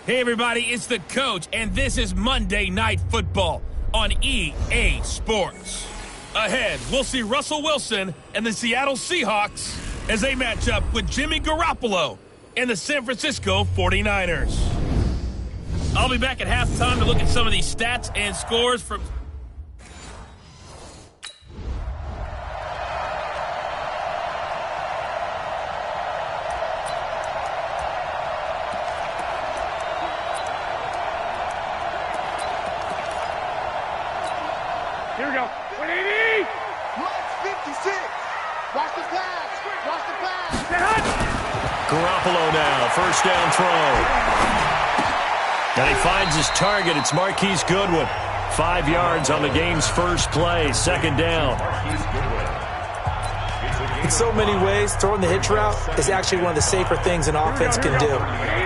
Hey everybody, it's the coach, and this is Monday Night Football on EA Sports. Ahead, we'll see Russell Wilson and the Seattle Seahawks as they match up with Jimmy Garoppolo and the San Francisco 49ers. I'll be back at halftime to look at some of these stats and scores from... Here we go. 180! Watch 56. Watch the pass. Watch the pass. Garoppolo now, first down throw. And he finds his target. It's Marquise Goodwin. 5 yards on the game's first play. Second down. In so many ways, throwing the hitch route is actually one of the safer things an offense can do.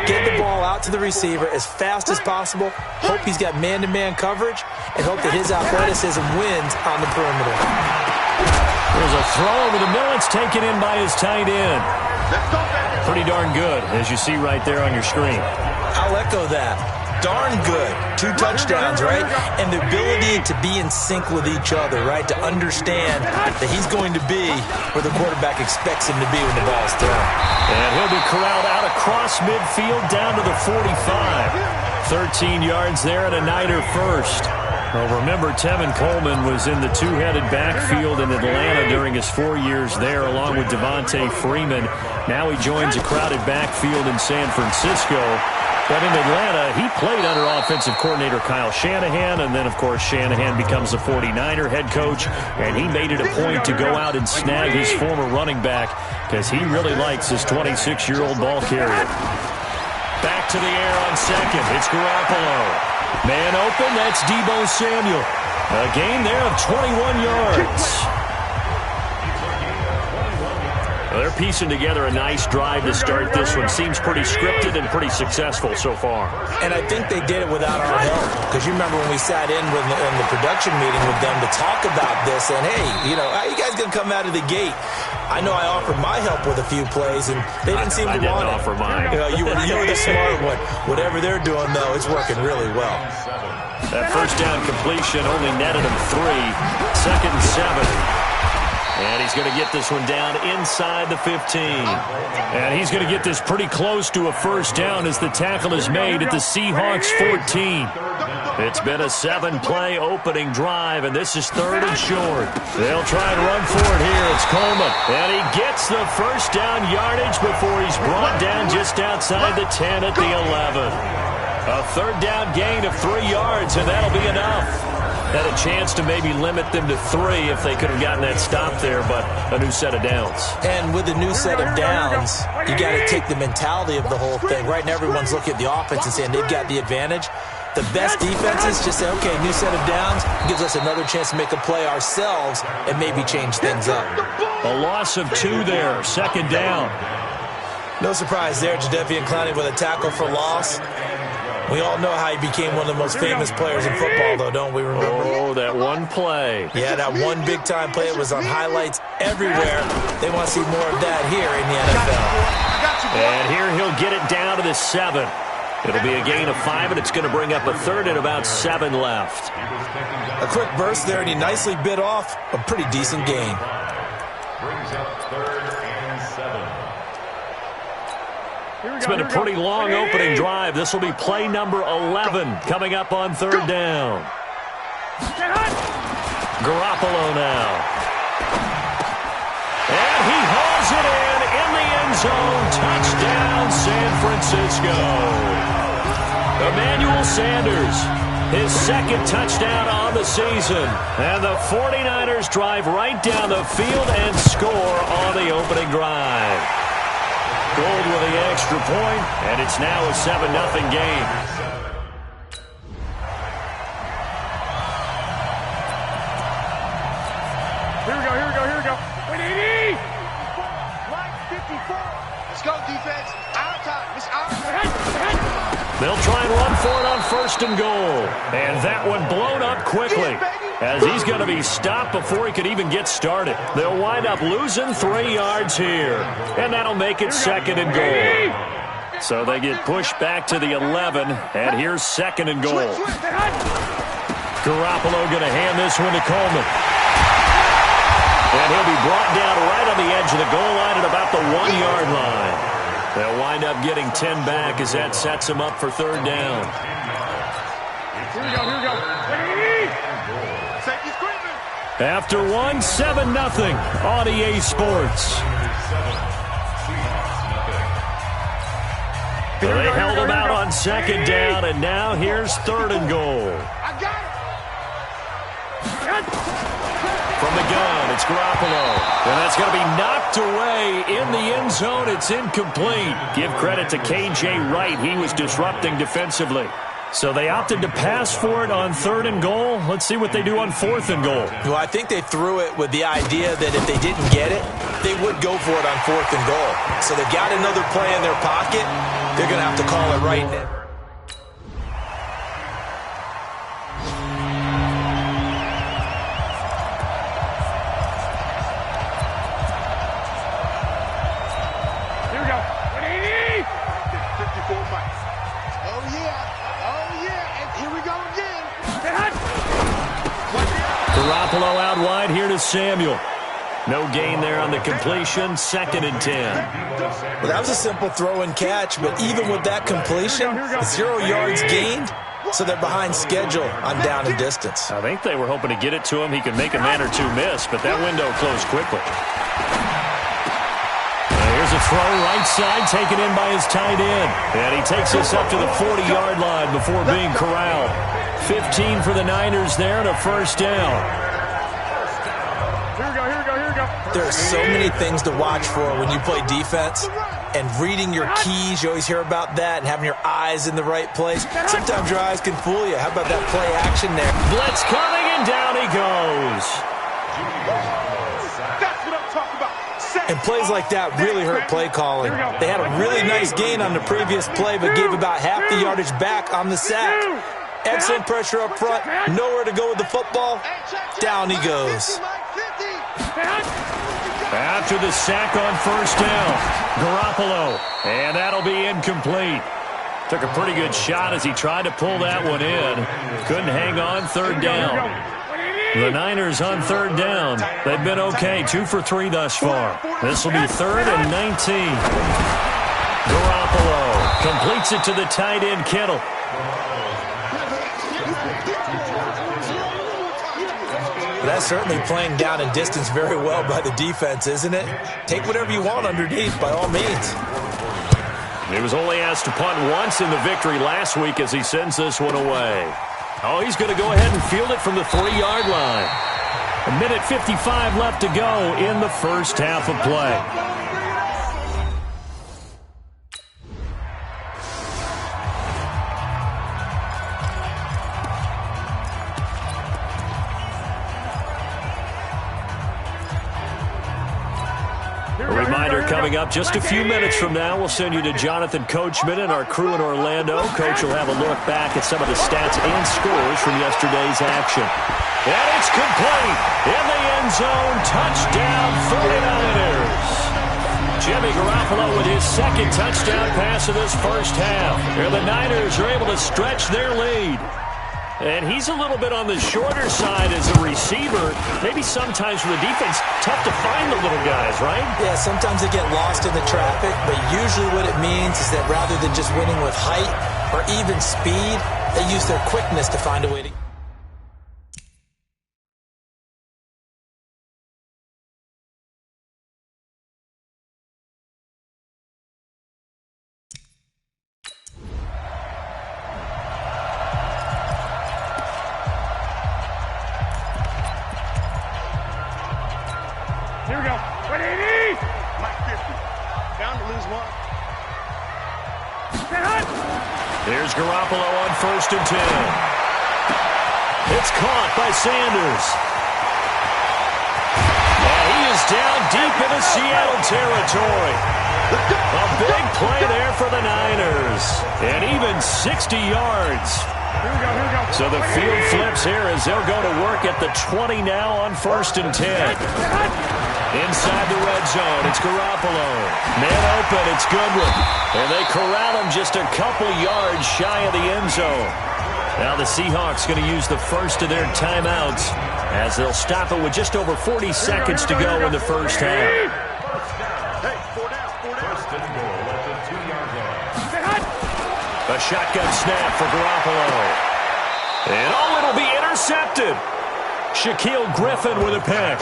Get the ball out to the receiver as fast as possible, hope he's got man-to-man coverage, and hope that his athleticism wins on the perimeter. There's a throw over the middle. It's taken in by his tight end. Pretty darn good, as you see right there on your screen. I'll echo that. Darn good. 2 touchdowns, right? And the ability to be in sync with each other, right? To understand that he's going to be where the quarterback expects him to be when the ball's thrown. And he'll be corralled out across midfield down to the 45. 13 yards there and a Niner first. Well, remember, Tevin Coleman was in the two-headed backfield in Atlanta during his 4 years there, along with Devontae Freeman. Now he joins a crowded backfield in San Francisco. But in Atlanta, he played under offensive coordinator Kyle Shanahan, and then, of course, Shanahan becomes the 49er head coach, and he made it a point to go out and snag his former running back because he really likes his 26-year-old ball carrier. Back to the air on second. It's Garoppolo. Man open, that's Deebo Samuel. A gain there of 21 yards. Well, they're piecing together a nice drive to start this one. Seems pretty scripted and pretty successful so far. And I think they did it without our help. Because you remember when we sat in the production meeting with them to talk about this, and hey, you know, how you guys going to come out of the gate? I know I offered my help with a few plays, and they didn't seem to want it. I didn't offer mine. You were the smart one. Whatever they're doing, though, it's working really well. That first down completion only netted him 3. Second and 7. And he's going to get this one down inside the 15. And he's going to get this pretty close to a first down as the tackle is made at the Seahawks 14. It's been a 7-play opening drive, and this is 3rd and short. They'll try and run for it here. It's Coleman. And he gets the first down yardage before he's brought down just outside the 10 at the 11. A 3rd down gain of 3 yards, and that'll be enough. Had a chance to maybe limit them to 3 if they could have gotten that stop there, but a new set of downs. And with a new set of downs, you got to take the mentality of the whole thing. Right now, everyone's looking at the offense and saying they've got the advantage. The best defenses just say, okay, new set of downs gives us another chance to make a play ourselves and maybe change things up. A loss of 2 there, 2nd down. No surprise there, Jadeveon Clowney with a tackle for loss. We all know how he became one of the most famous players in football, though, don't we remember? Oh, that one play. Yeah, that one big-time play. It was on highlights everywhere. They want to see more of that here in the NFL. And here he'll get it down to the 7. It'll be a gain of 5, and it's going to bring up a 3rd and about 7 left. A quick burst there, and he nicely bit off a pretty decent gain. Brings up 3rd and 7. It's been a pretty long opening drive. This will be play number 11 coming up on 3rd down. Garoppolo now. And he hauls it in the end zone. Touchdown, San Francisco. Emmanuel Sanders, his 2nd touchdown on the season. And the 49ers drive right down the field and score on the opening drive. Gold with the extra point, and it's now a 7-0 game. Here we go. 180! Right 54. Let's go, defense. Our time. It's our time. They'll try and run for it on 1st and goal. And that one blown up quickly, as he's going to be stopped before he could even get started. They'll wind up losing 3 yards here, and that'll make it 2nd and goal. So they get pushed back to the 11, and here's 2nd and goal. Garoppolo going to hand this one to Coleman. And he'll be brought down right on the edge of the goal line at about the 1-yard line. They'll wind up getting 10 back as that sets them up for 3rd down. Here we go. After 7-0 on EA Sports. They held him out on 2nd down, and now here's 3rd and goal. From the gun, it's Garoppolo. And that's going to be knocked away in the end zone. It's incomplete. Give credit to K.J. Wright. He was disrupting defensively. So they opted to pass for it on 3rd and goal. Let's see what they do on 4th and goal. Well, I think they threw it with the idea that if they didn't get it, they would go for it on 4th and goal. So they've got another play in their pocket. They're going to have to call it right now. Here we go. 180. 54 miles. Oh, yeah. And here we go again. Garoppolo out wide here to Samuel. No gain there on the completion. 2nd and 10. Well, that was a simple throw and catch, but even with that completion, 0 yards gained, so they're behind schedule on down and distance. I think they were hoping to get it to him. He could make a man or two miss, but that window closed quickly. Here's a throw right side taken in by his tight end. And he takes us up to the 40-yard line before being corralled. 15 for the Niners there and a 1st down. Here we go. There are so many things to watch for when you play defense, and reading your keys, you always hear about that, and having your eyes in the right place. Sometimes your eyes can fool you. How about that play action there? Blitz coming, and down he goes. That's what I'm talking about. And plays like that really hurt play calling. They had a really nice gain on the previous play, but gave about half the yardage back on the sack. Excellent pressure up front, nowhere to go with the football. Down he goes. After the sack on 1st down, Garoppolo, and that'll be incomplete. Took a pretty good shot as he tried to pull that one in. Couldn't hang on 3rd down. The Niners on 3rd down. They've been okay, 2 for 3 thus far. This will be 3rd and 19. Garoppolo completes it to the tight end, Kittle. That's certainly playing down and distance very well by the defense, isn't it? Take whatever you want underneath, by all means. He was only asked to punt once in the victory last week as he sends this one away. Oh, he's going to go ahead and field it from the 3-yard line. 1:55 left to go in the first half of play. Coming up just a few minutes from now, we'll send you to Jonathan Coachman and our crew in Orlando. Coach will have a look back at some of the stats and scores from yesterday's action. And it's complete in the end zone. Touchdown, 49ers. Jimmy Garoppolo with his 2nd touchdown pass of this first half. And the Niners are able to stretch their lead. And he's a little bit on the shorter side as a receiver. Maybe sometimes for the defense, tough to find the little guys, right? Yeah, sometimes they get lost in the traffic, but usually what it means is that rather than just winning with height or even speed, they use their quickness to find a way to... Here we go. 180. Mike 50. Down to lose 1. There's Garoppolo on 1st and 10. It's caught by Sanders. And he is down deep into Seattle territory. A big play there for the Niners. And even 60 yards So the field flips here as they'll go to work at the 20 now on 1st and 10. Inside the red zone, it's Garoppolo. Man open, it's Goodwin. And they corral him just a couple yards shy of the end zone. Now the Seahawks going to use the first of their timeouts as they'll stop it with just over 40 seconds to go in the first half. A shotgun snap for Garoppolo. And it'll be intercepted. Shaquille Griffin with a pick.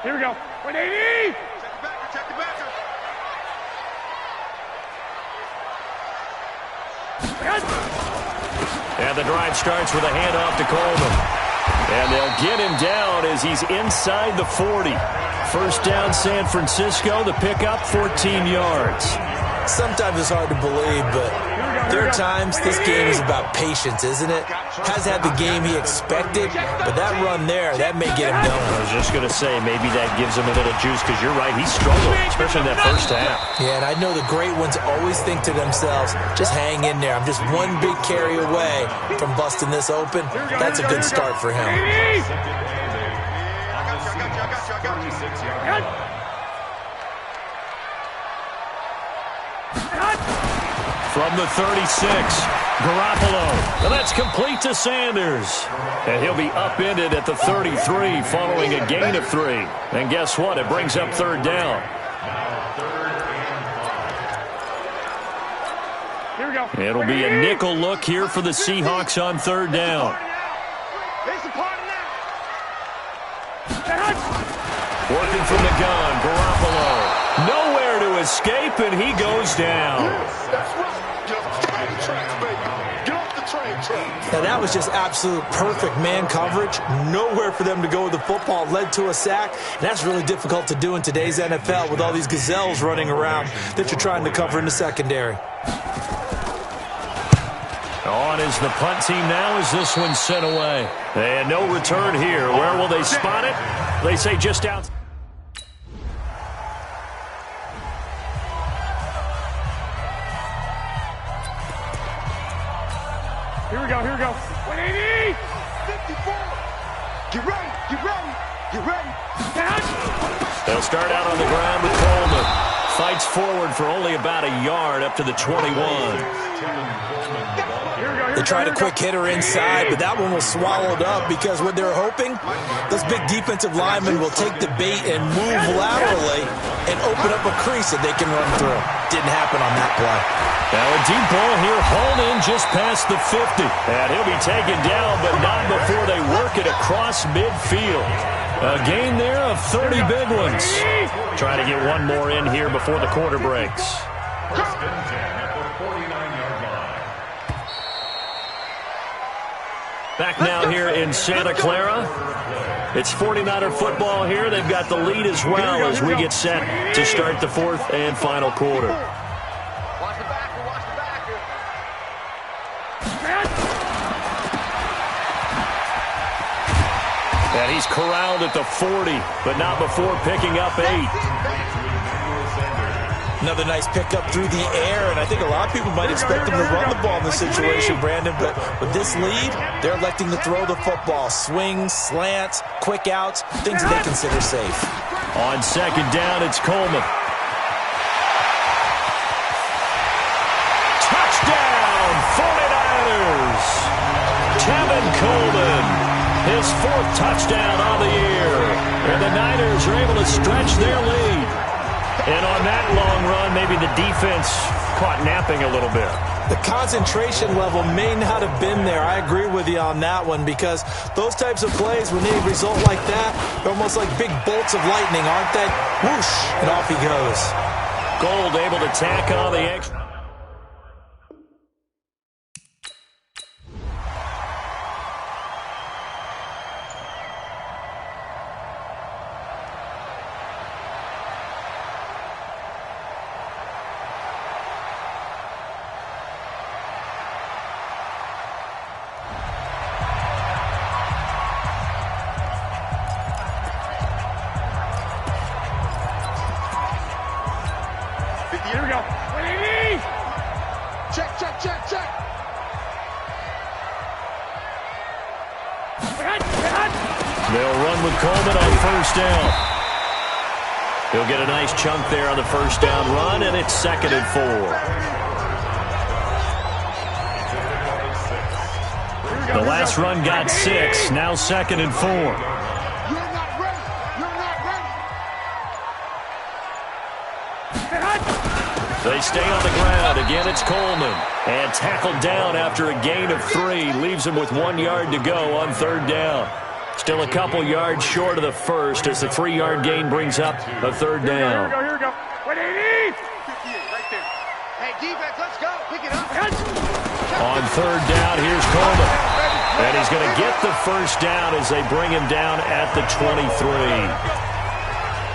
Here we go. 180! Check the backer. And the drive starts with a handoff to Coleman. And they'll get him down as he's inside the 40. First down, San Francisco. The pickup, 14 yards. Sometimes it's hard to believe, but there are times this game is about patience, isn't it? Has had the game he expected, but that run there, that may get him going. I was just going to say, maybe that gives him a little juice because you're right, he struggled, especially in that first half. Yeah, and I know the great ones always think to themselves, just hang in there. I'm just one big carry away from busting this open. That's a good start for him. From the 36, Garoppolo. And that's complete to Sanders. And he'll be upended at the 33 following a gain of 3. And guess what? It brings up 3rd down. Here we go. It'll be a nickel look here for the Seahawks on 3rd down. Working from the gun, Garoppolo. Nowhere to escape, and he goes down. Now that was just absolute perfect man coverage. Nowhere for them to go with the football. Led to a sack. And that's really difficult to do in today's NFL with all these gazelles running around that you're trying to cover in the secondary. On is the punt team now as this one's sent away. And no return here. Where will they spot it? They say just out. Here we go, here we go. 180! 54! Get ready, get ready, get ready. They'll start out on the ground with Coleman. Fights forward for only about a yard up to the 21. They tried a quick hitter inside, but that one was swallowed up because what they're hoping, those big defensive linemen will take the bait and move laterally and open up a crease that they can run through. Didn't happen on that play. Now a deep ball here, hauled in just past the 50. And he'll be taken down, but not before they work it across midfield. A gain there of 30 big ones. Trying to get one more in here before the quarter breaks. Back now here in Santa Clara. It's 49er football here. They've got the lead as well as we get set to start the 4th and final quarter. Watch the backer, watch the backer. And he's corralled at the 40, but not before picking up 8. Another nice pickup through the air, and I think a lot of people might expect him to run the ball in this situation, Brandon, but with this lead, they're electing to throw the football. Swings, slants, quick outs, things that they consider safe. On 2nd down, it's Coleman. Touchdown, 49ers! Tevin Coleman, his 4th touchdown on the year. And the Niners are able to stretch their lead. And on that long run, maybe the defense caught napping a little bit. The concentration level may not have been there. I agree with you on that one because those types of plays, when they result like that, they're almost like big bolts of lightning, aren't they? Whoosh, and off he goes. Gold able to tack on the extra. Here we go. 180! Check, check, check, check. They'll run with Coleman on first down. He'll get a nice chunk there on the first down run, and it's 2nd and 4. The last run got 6, now 2nd and 4. You're not ready. You're not ready. They stay on the ground. Again, it's Coleman. And tackled down after a gain of 3. Leaves him with 1 yard to go on 3rd down. Still a couple yards short of the first as the 3-yard gain brings up a 3rd down. Here we go. 180! 58, right there. Hey, defense, let's go. Pick it up. On 3rd down, here's Coleman. And he's going to get the first down as they bring him down at the 23.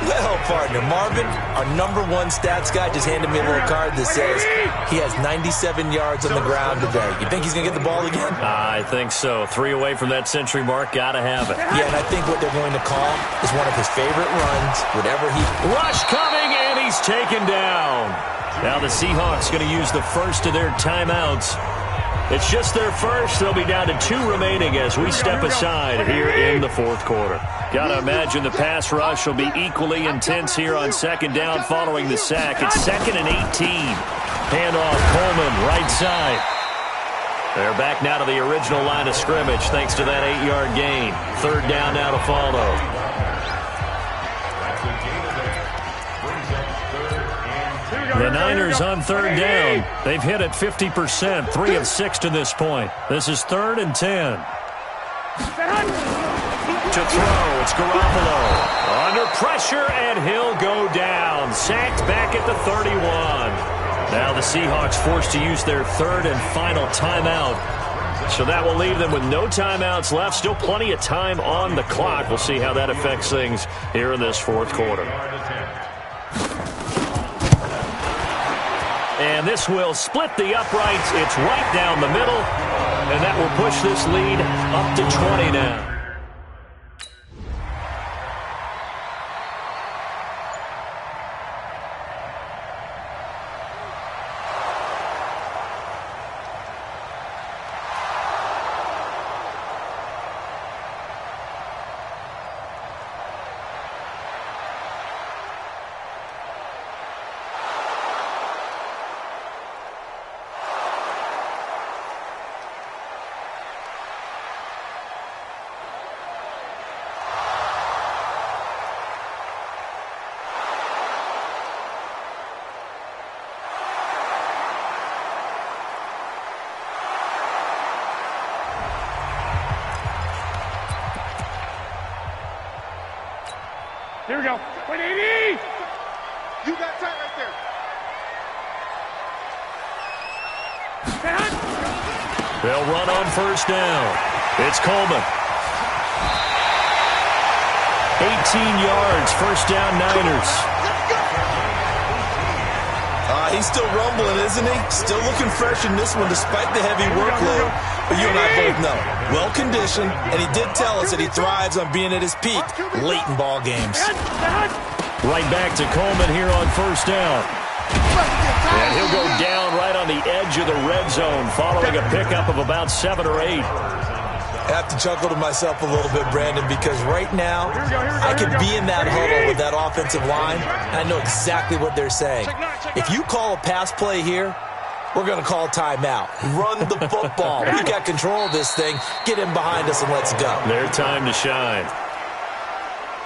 Well, partner, Marvin, our #1 stats guy, just handed me a little card that says he has 97 yards on the ground today. You think he's going to get the ball again? I think so. 3 away from that century mark. Got to have it. Yeah, and I think what they're going to call is one of his favorite runs, whatever he... Rush coming, and he's taken down. Now the Seahawks going to use the first of their timeouts. It's just their first. They'll be down to 2 remaining as we step aside here in the 4th quarter. Got to imagine the pass rush will be equally intense here on 2nd down following the sack. It's 2nd and 18. Handoff, Coleman, right side. They're back now to the original line of scrimmage thanks to that 8-yard gain. 3rd down now to follow. The Niners on 3rd down. They've hit it 50%, 3 of 6 to this point. This is 3rd and 10. To throw, it's Garoppolo. Under pressure, and he'll go down. Sacked back at the 31. Now the Seahawks forced to use their 3rd and final timeout. So that will leave them with no timeouts left. Still plenty of time on the clock. We'll see how that affects things here in this 4th quarter. And this will split the uprights. It's right down the middle. And that will push this lead up to 20 now. Here we go. 180! You got time right there. They'll run on first down. It's Coleman. 18 yards, first down Niners. He's still rumbling, isn't he? Still looking fresh in this one despite the heavy workload. But you and I both know, well-conditioned, and he did tell us that he thrives on being at his peak late in ball games. Right back to Coleman here on first down. And he'll go down right on the edge of the red zone following a pickup of about 7 or 8. I have to chuckle to myself a little bit, Brandon, because right now I could be in that huddle with that offensive line, and I know exactly what they're saying. If you call a pass play here, we're going to call timeout. Run the football. We got control of this thing. Get in behind us and let's go. Their time to shine.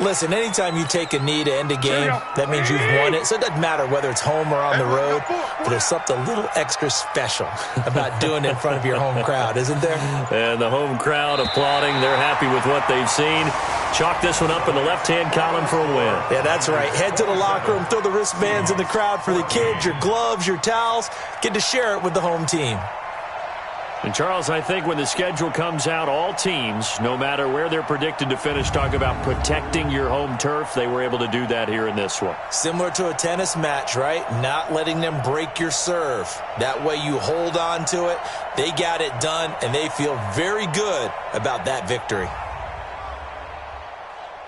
Listen, anytime you take a knee to end a game, that means you've won it. So it doesn't matter whether it's home or on the road, but there's something a little extra special about doing it in front of your home crowd, isn't there? And the home crowd applauding. They're happy with what they've seen. Chalk this one up in the left-hand column for a win. Yeah, that's right. Head to the locker room, throw the wristbands in the crowd for the kids, your gloves, your towels. Get to share it with the home team. And, Charles, I think when the schedule comes out, all teams, no matter where they're predicted to finish, talk about protecting your home turf. They were able to do that here in this one. Similar to a tennis match, right? Not letting them break your serve. That way you hold on to it. They got it done, and they feel very good about that victory.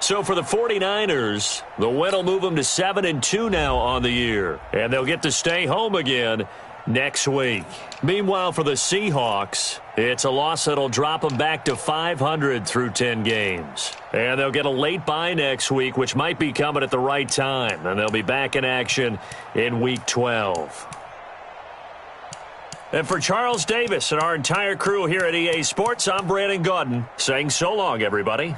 So for the 49ers, the win will move them to 7-2 now on the year. And they'll get to stay home again next week. Meanwhile, for the Seahawks, it's a loss that'll drop them back to 500 through 10 games. And they'll get a late bye next week, which might be coming at the right time. And they'll be back in action in Week 12. And for Charles Davis and our entire crew here at EA Sports, I'm Brandon Gaudin saying so long, everybody.